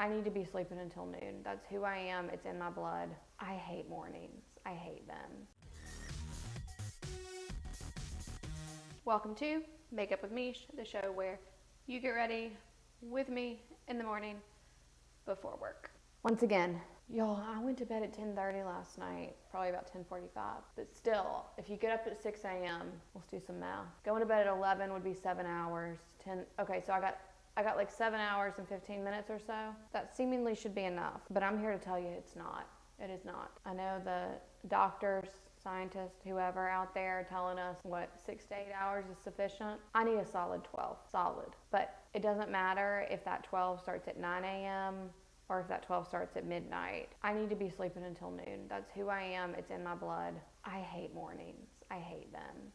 I need to be sleeping until noon. That's who I am. It's in my blood. I hate mornings. I hate them. Welcome to Makeup with Meesh, the show where you get ready with me in the morning before work. Once again, y'all, I went to bed at 10:30 last night, probably about 10:45. But still, if you get up at 6 a.m., let's do some math. Going to bed at 11 would be 7 hours. Okay, so I got like 7 hours and 15 minutes or so. That seemingly should be enough, but I'm here to tell you it's not. It is not. I know the doctors, scientists, whoever out there telling us what 6 to 8 hours is sufficient. I need a solid 12, solid. But it doesn't matter if that 12 starts at 9 a.m. or if that 12 starts at midnight. I need to be sleeping until noon. That's who I am. It's in my blood. I hate mornings. I hate them.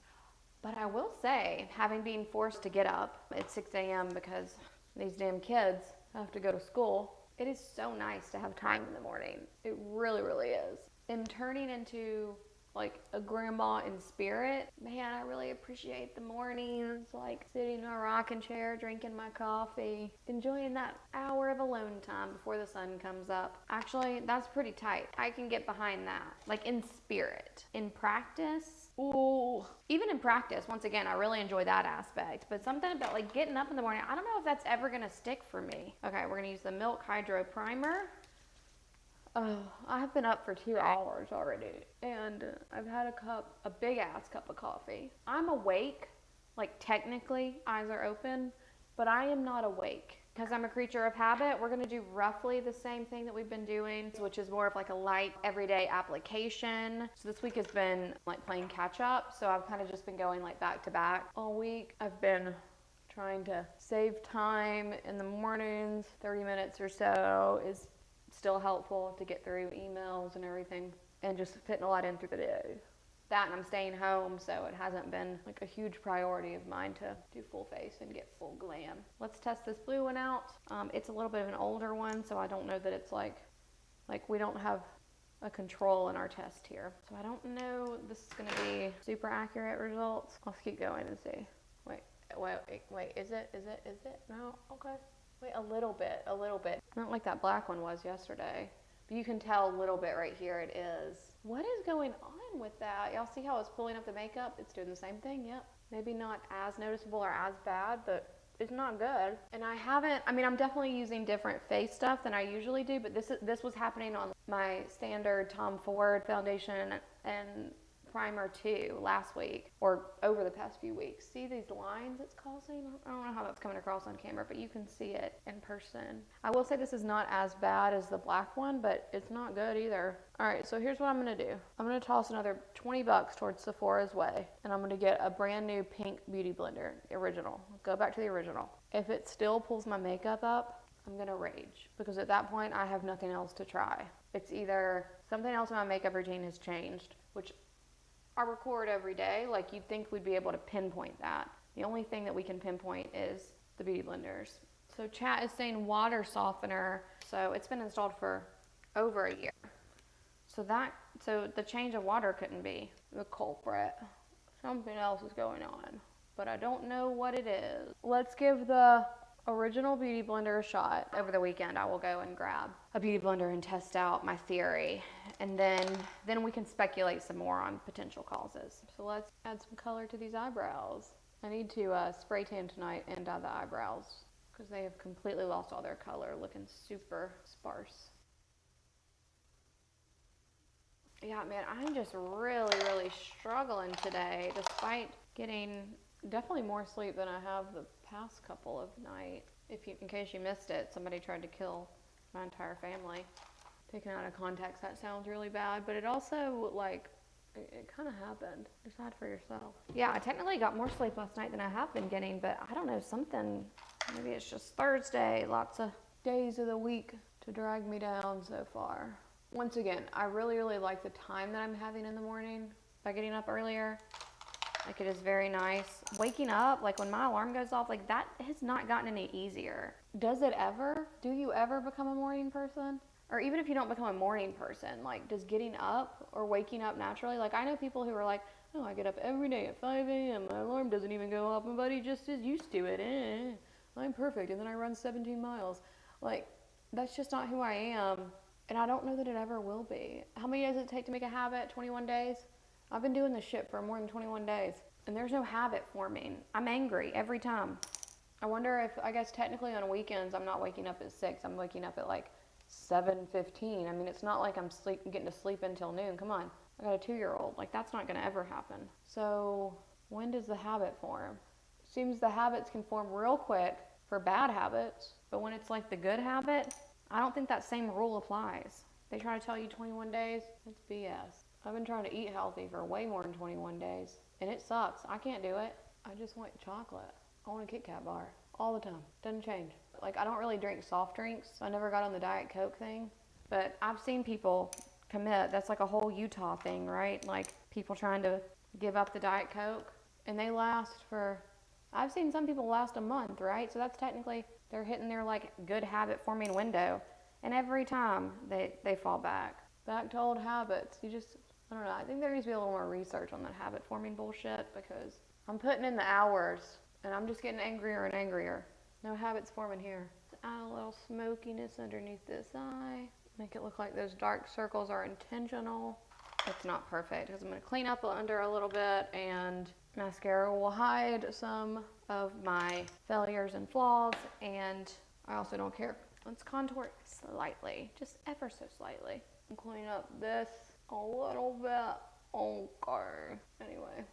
But I will say, having been forced to get up at 6 a.m. because these damn kids have to go to school, it is so nice to have time in the morning. It really, really is. I'm turning into like a grandma in spirit. Man, I really appreciate the mornings, like sitting in my rocking chair, drinking my coffee, enjoying that hour of alone time before the sun comes up. Actually, that's pretty tight. I can get behind that, like in spirit. In practice, ooh, even in practice, once again, I really enjoy that aspect, but something about like getting up in the morning, I don't know if that's ever gonna stick for me. Okay, we're gonna use the Milk Hydro Primer. Oh, I've been up for 2 hours already, and I've had a big ass cup of coffee. I'm awake, like technically eyes are open, but I am not awake because I'm a creature of habit. We're gonna do roughly the same thing that we've been doing, which is more of like a light everyday application. So this week has been like playing catch up. So I've kind of just been going like back to back all week. I've been trying to save time in the mornings. 30 minutes or so is still helpful to get through emails and everything, and just fitting a lot in through the day. That, and I'm staying home, so it hasn't been like a huge priority of mine to do full face and get full glam. Let's test this blue one out. It's a little bit of an older one, so I don't know that it's like we don't have a control in our test here. So I don't know this is gonna be super accurate results. Let's keep going and see. Wait, is it? No, okay. Wait, a little bit. Not like that black one was yesterday. But you can tell a little bit right here it is. What is going on with that? Y'all see how it's pulling up the makeup? It's doing the same thing, yep. Maybe not as noticeable or as bad, but it's not good. And I'm definitely using different face stuff than I usually do, but this was happening on my standard Tom Ford foundation and primer too last week, or over the past few weeks. See these lines it's causing? I don't know how that's coming across on camera, but you can see it in person. I will say this is not as bad as the black one, but it's not good either. All right, so here's what I'm gonna do. I'm gonna toss another 20 bucks towards Sephora's Way, and I'm gonna get a brand new pink beauty blender, the original. Go back to the original. If it still pulls my makeup up, I'm gonna rage, because at that point I have nothing else to try. It's either something else in my makeup routine has changed, which I record every day. Like, you'd think we'd be able to pinpoint that. The only thing that we can pinpoint is the beauty blenders. So chat is saying water softener. So it's been installed for over a year. So the change of water couldn't be the culprit. Something else is going on, but I don't know what it is. Let's give the original beauty blender a shot. Over the weekend, I will go and grab a beauty blender and test out my theory. And then we can speculate some more on potential causes. So let's add some color to these eyebrows. I need to spray tan tonight and dye the eyebrows because they have completely lost all their color, looking super sparse. Yeah, man, I'm just really, really struggling today, despite getting definitely more sleep than I have the past couple of nights. In case you missed it, somebody tried to kill my entire family. Taken out of context, that sounds really bad, but it also, like, it kind of happened. Decide for yourself. Yeah, I technically got more sleep last night than I have been getting, but I don't know, maybe it's just Thursday, lots of days of the week to drag me down so far. Once again, I really, really like the time that I'm having in the morning by getting up earlier. Like, it is very nice. Waking up, like when my alarm goes off, like that has not gotten any easier. Does it ever? Do you ever become a morning person? Or even if you don't become a morning person, like, does getting up or waking up naturally? Like, I know people who are like, oh, I get up every day at 5 a.m. My alarm doesn't even go off. My body just is used to it. I'm perfect. And then I run 17 miles. Like, that's just not who I am. And I don't know that it ever will be. How many does it take to make a habit? 21 days? I've been doing this shit for more than 21 days. And there's no habit forming. I'm angry every time. I wonder if, I guess technically on weekends, I'm not waking up at 6. I'm waking up at like 7:15. I mean, it's not like I'm getting to sleep until noon. Come on. I got a 2-year-old. Like, that's not going to ever happen. So when does the habit form? Seems the habits can form real quick for bad habits. But when it's like the good habit, I don't think that same rule applies. They try to tell you 21 days. That's BS. I've been trying to eat healthy for way more than 21 days. And it sucks. I can't do it. I just want chocolate. I want a Kit Kat bar all the time. Doesn't change. Like, I don't really drink soft drinks. I never got on the Diet Coke thing. But I've seen people commit. That's like a whole Utah thing, right? Like, people trying to give up the Diet Coke. And they last for, I've seen some people last a month, right? So that's technically, they're hitting their like good habit forming window. And every time they fall back to old habits. I don't know. I think there needs to be a little more research on that habit forming bullshit, because I'm putting in the hours and I'm just getting angrier and angrier. No habits forming here. Add a little smokiness underneath this eye. Make it look like those dark circles are intentional. It's not perfect because I'm going to clean up under a little bit, and mascara will hide some of my failures and flaws, and I also don't care. Let's contour slightly, just ever so slightly. And clean up this a little bit. Okay. Anyway.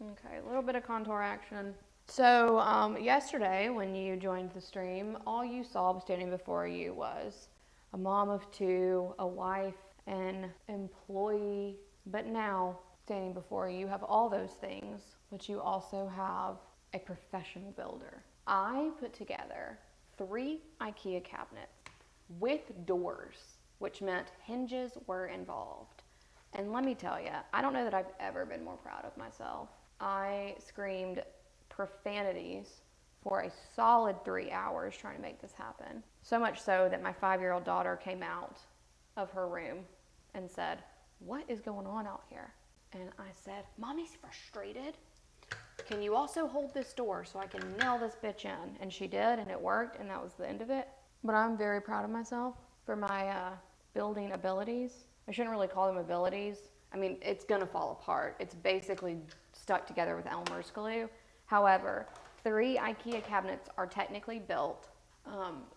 Okay, a little bit of contour action. So yesterday when you joined the stream, all you saw standing before you was a mom of 2, a wife, an employee. But now standing before you have all those things, but you also have a professional builder. I put together 3 IKEA cabinets with doors, which meant hinges were involved. And let me tell you, I don't know that I've ever been more proud of myself. I screamed profanities for a solid 3 hours trying to make this happen. So much so that my 5-year-old daughter came out of her room and said, "What is going on out here?" And I said, "Mommy's frustrated. Can you also hold this door so I can nail this bitch in?" And she did, and it worked, and that was the end of it. But I'm very proud of myself for my building abilities. I shouldn't really call them abilities. I mean, it's gonna fall apart. It's basically stuck together with Elmer's glue. However, 3 IKEA cabinets are technically built.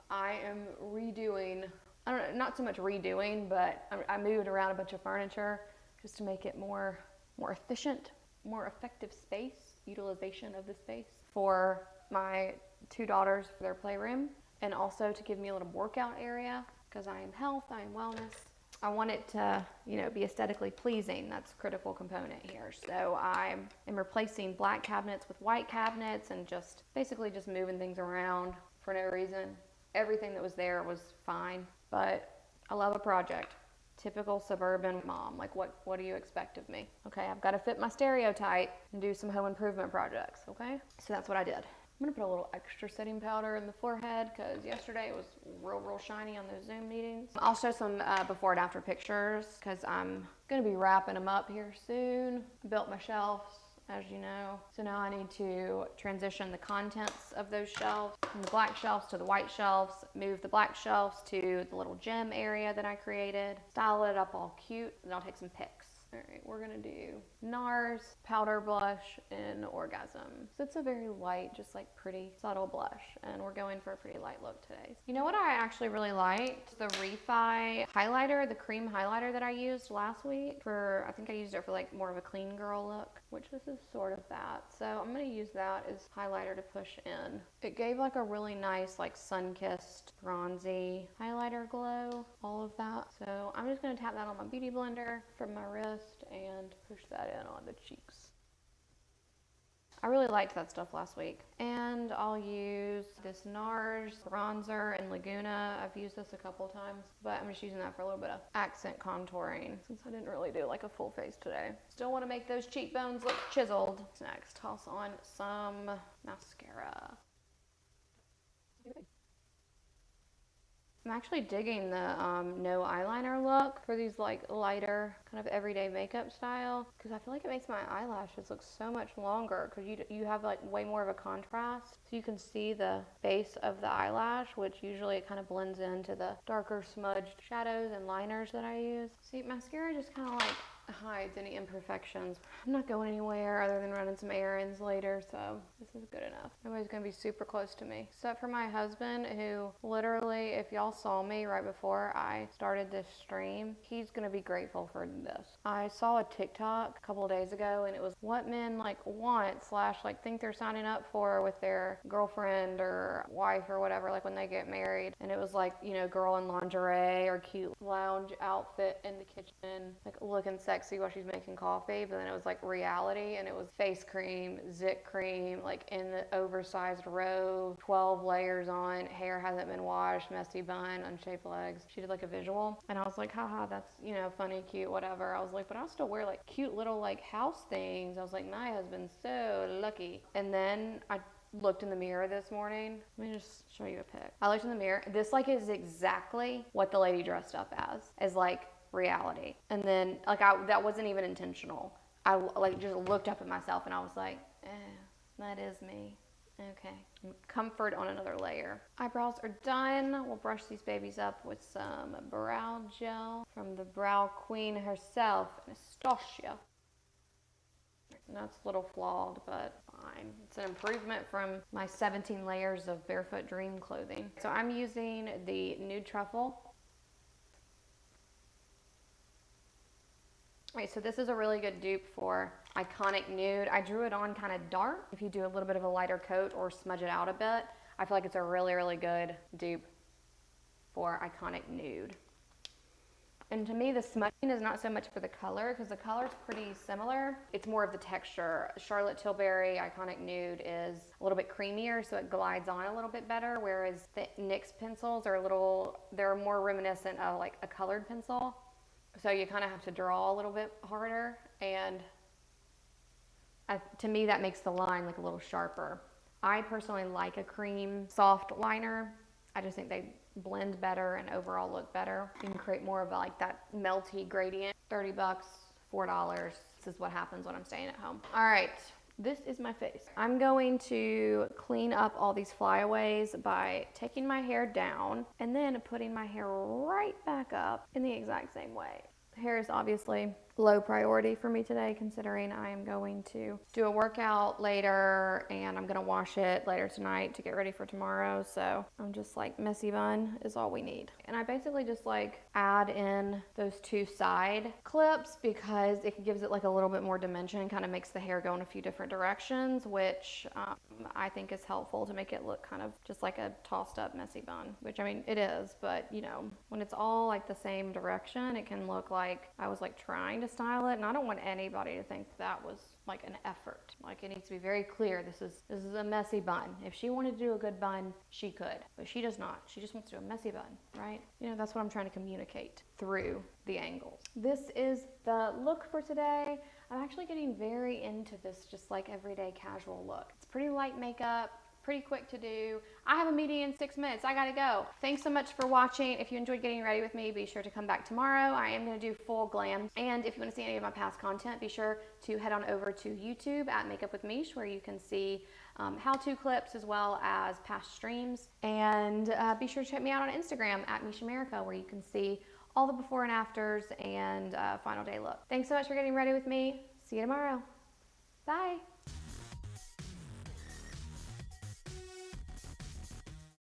I am redoing, I don't know, not so much redoing, but I moved around a bunch of furniture just to make it more efficient, more effective space, utilization of the space for my 2 daughters for their playroom, and also to give me a little workout area, because I am health, I am wellness. I want it to, be aesthetically pleasing. That's a critical component here. So I am replacing black cabinets with white cabinets and just basically just moving things around for no reason. Everything that was there was fine, but I love a project. Typical suburban mom. Like, what do you expect of me? Okay, I've got to fit my stereotype and do some home improvement projects, okay? So that's what I did. I'm gonna put a little extra setting powder in the forehead because yesterday it was real shiny on those Zoom meetings. I'll show some before and after pictures because I'm gonna be wrapping them up here soon. Built my shelves, as you know. So now I need to transition the contents of those shelves from the black shelves to the white shelves, move the black shelves to the little gym area that I created, style it up all cute, and I'll take some pics. All right, we're gonna do NARS, powder blush, and Orgasm. So it's a very light, just like pretty subtle blush, and we're going for a pretty light look today. You know what I actually really liked? The Refi highlighter, the cream highlighter that I used last week I think I used it for like more of a clean girl look, which this is sort of that. So I'm gonna use that as highlighter to push in. It gave like a really nice like sun-kissed bronzy highlighter glow, all of that. So I'm just gonna tap that on my beauty blender from my wrist and push that in on the cheeks. I really liked that stuff last week. And I'll use this NARS bronzer in Laguna. I've used this a couple times, but I'm just using that for a little bit of accent contouring since I didn't really do like a full face today. Still want to make those cheekbones look chiseled. Next, toss on some mascara. I'm actually digging the no eyeliner look for these like lighter kind of everyday makeup style, because I feel like it makes my eyelashes look so much longer because you have like way more of a contrast, so you can see the base of the eyelash, which usually it kind of blends into the darker smudged shadows and liners that I use. See, mascara just kind of like hides any imperfections. I'm not going anywhere other than running some errands later, so this is good enough. Nobody's gonna be super close to me, except for my husband, who literally, if y'all saw me right before I started this stream, he's gonna be grateful for this. I saw a TikTok a couple of days ago, and it was what men like want slash like think they're signing up for with their girlfriend or wife or whatever, like when they get married. And it was like, you know, girl in lingerie or cute lounge outfit in the kitchen, like looking sexy while she's making coffee. But then it was like reality, and it was face cream, zit cream, like in the oversized robe, 12 layers on, hair hasn't been washed, messy bun, unshaped legs. She did like a visual, and I was like, haha, that's, you know, funny, cute, whatever. I was like, but I'll still wear like cute little like house things. I was like, my husband's so lucky. And then I looked in the mirror this morning. Let me just show you a pic. I looked in the mirror. This like is exactly what the lady dressed up as like reality. And then like that wasn't even intentional. I like just looked up at myself and I was like, that is me. Okay. Comfort on another layer. Eyebrows are done. We'll brush these babies up with some brow gel from the brow queen herself, Nastasia. That's a little flawed, but fine. It's an improvement from my 17 layers of Barefoot Dream clothing. So I'm using the Nude Truffle. Alright, so this is a really good dupe for Iconic Nude. I drew it on kind of dark. If you do a little bit of a lighter coat or smudge it out a bit, I feel like it's a really, really good dupe for Iconic Nude. And to me, the smudging is not so much for the color, because the color is pretty similar. It's more of the texture. Charlotte Tilbury Iconic Nude is a little bit creamier, so it glides on a little bit better, whereas the NYX pencils are they're more reminiscent of like a colored pencil. So you kind of have to draw a little bit harder, and to me that makes the line like a little sharper. I personally like a cream soft liner. I just think they blend better and overall look better. You can create more of like that melty gradient. $30, $4. This is what happens when I'm staying at home. All right, this is my face. I'm going to clean up all these flyaways by taking my hair down and then putting my hair right back up in the exact same way. Hair is obviously low priority for me today, considering I am going to do a workout later and I'm gonna wash it later tonight to get ready for tomorrow. So I'm just like, messy bun is all we need. And I basically just like add in those two side clips because it gives it like a little bit more dimension, kind of makes the hair go in a few different directions, which I think is helpful to make it look kind of just like a tossed up messy bun, which I mean it is, but you know, when it's all like the same direction, it can look like I was like trying to style it, and I don't want anybody to think that was like an effort. Like, it needs to be very clear, this is a messy bun. If she wanted to do a good bun, she could, but she does not. She just wants to do a messy bun, right? You know, that's what I'm trying to communicate through the angles. This is the look for today. I'm actually getting very into this just like everyday casual look. It's pretty light makeup, pretty quick to do. I have a meeting in 6 minutes. I gotta go. Thanks so much for watching. If you enjoyed getting ready with me, be sure to come back tomorrow. I am gonna do full glam. And if you wanna see any of my past content, be sure to head on over to YouTube at Makeup with Meesh, where you can see how-to clips as well as past streams. And be sure to check me out on Instagram at MeeshAmerica, where you can see all the before and afters and final day look. Thanks so much for getting ready with me. See you tomorrow. Bye.